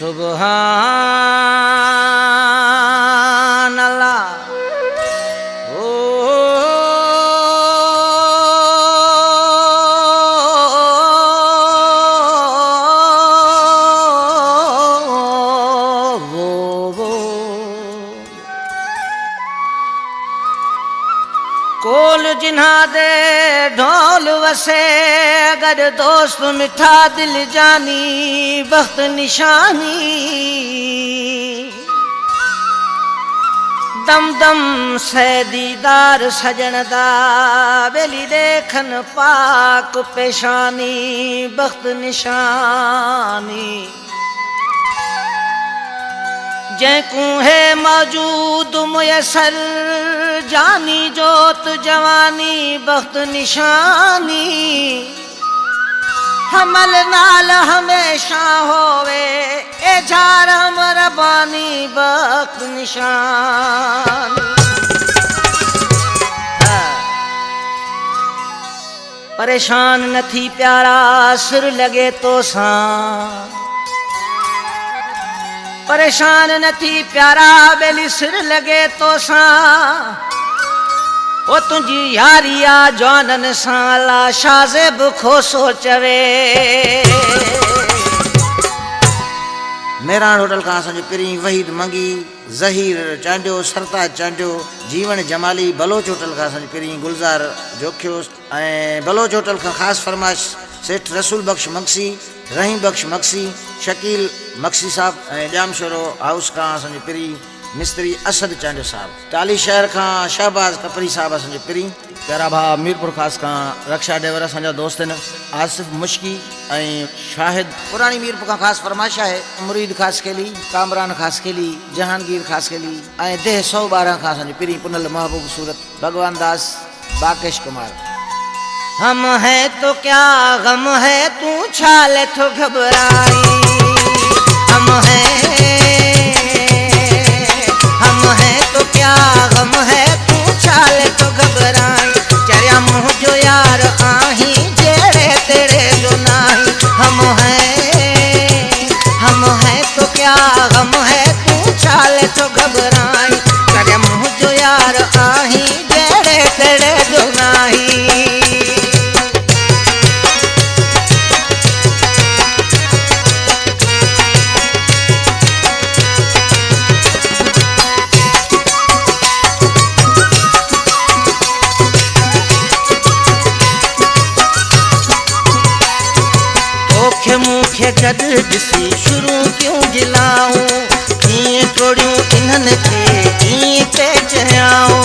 सुभान अल्लाह। ओ कोल जिन्हा दे ढोल वसे, अगर दोस्त मिठा दिल जानी बख्त निशानी। दम दम से दीदार सजन दा, बेली देखन पाक पेशानी बख्त निशानी। जैकू है मौजूद मुयसर, जानी जोत जवानी बख्त निशानी। हमल नाल हमेशा होवे ए झारम रबानी बख्त निशानी। परेशान न थी प्यारा सिर लगे तो सा, परेशान न थी प्यारा बेली सिर लगे तो सा। ओ तुझी यारिया जानन साला शाज़ेब खोसो चवे। मेहरान होटल का असांजो पिरी वहीद मंगी, ज़हीर चांडियो, सरताज चांडियो, जीवन जमाली। बलोच होटल का असांजो पिरी गुलज़ार जोखियो ऐं बलोच होटल का ख़ासि फरमाइश सेठ रसूल बख्श मक्सी, रहीम बख्श मक्सी, शकील मक्सी साहब ऐं ॼामशोरो हाउस का असांजो पिरी मिस्त्री असद चांडियो साहब। टाली शहर का शहबाज कपरी साहब असांजो पिरी। प्यारा भा मीरपुर खास का रक्षा ड्राइवर असांजा दोस्त आहिनि आसिफ मुश्की ऐं शाहिद। पुरानी मीरपुर का ख़ासि फरमाइश है मुरीद खास खेली, कामरान खास खेली, जहांगीर खास खेली ऐं देह 112 का असांजो पिरी पुनल महबूब सूरत भगवान दास बाकेश कुमार। हम है तो क्या गम है तू छाले तो घबराई। हम है तो क्या गम है तू छाले तो घबराई। चरिया मुँह जो यार आही जेड़े तेरे जो नाही। हम है तो क्या गम है तू छाले तो घबराई। चरिया मुँह जो यार आही जेड़े तेरे जो नाही। मुखे गद ॾिसी शुरू क्यों गिलाऊं, कीअं टोड़ियूं इन्हनि खे कीअं ते चयाऊं।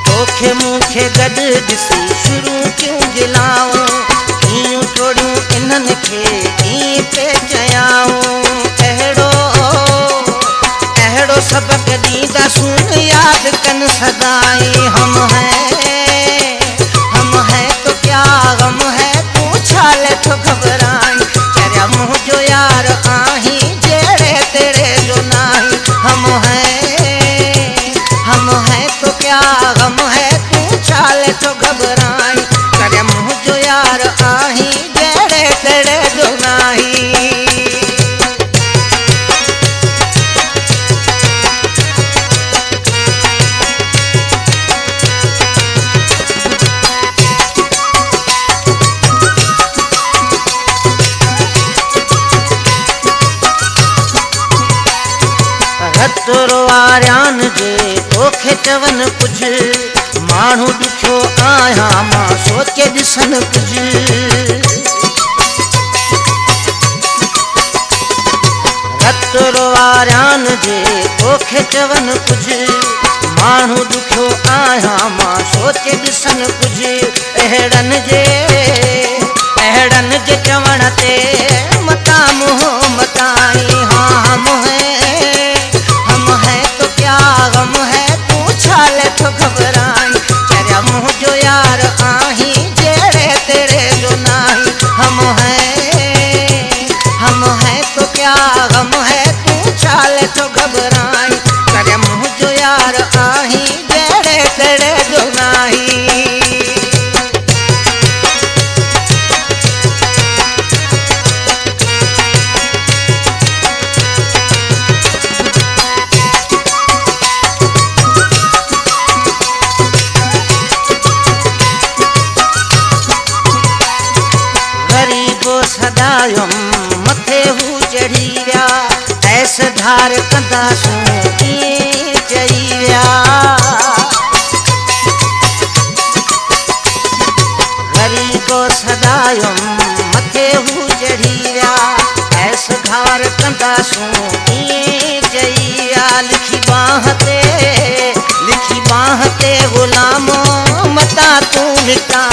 तोखे मूंखे गद ॾिसी शुरू क्यों गिलाऊं, कीअं टोड़ियूं इन्हनि खे कीअं ते चयाऊं। अहिड़ो सबक़ ॾींदा सुन यादि कनि सदाई। हम है तो क्या गम है तू छाले तो घबराई। चरिया मुँह जो यार आही जेड़े तेरे जो नाही। हम है तो क्या गम है तू छाले तो घबराई। चरिया मुँह जो यार आही जेड़े तेरे जो नाही। वारियान जे तोखे चवन कुछ, माण्हू ॾुखियो आहियां मां सोचे ॾिसन कुछ। रतरो वारियान जे तोखे चवन कुछ, माण्हू ॾुखियो आहियां मां सोचे ॾिसन कुछ। अहिड़नि जे चवण ते मता मुंह मताई। हाँ हम है तो क्या गम है तू छाले तो घबराई। चरिया मुँह जो यार आही जेड़े तेरे जो नाही। हम है तो क्या गम है तू छाले तो घबराई। चरिया मुँह जो यार आही जेड़े कंदासूं ईअं चई विया। ग़रीबो सदायुम मथे हू चढ़ी विया। ऐसि घार कंदासूं ईअं चई विया। लिखी बाह ते ग़ुलामो मता तूं मिटा।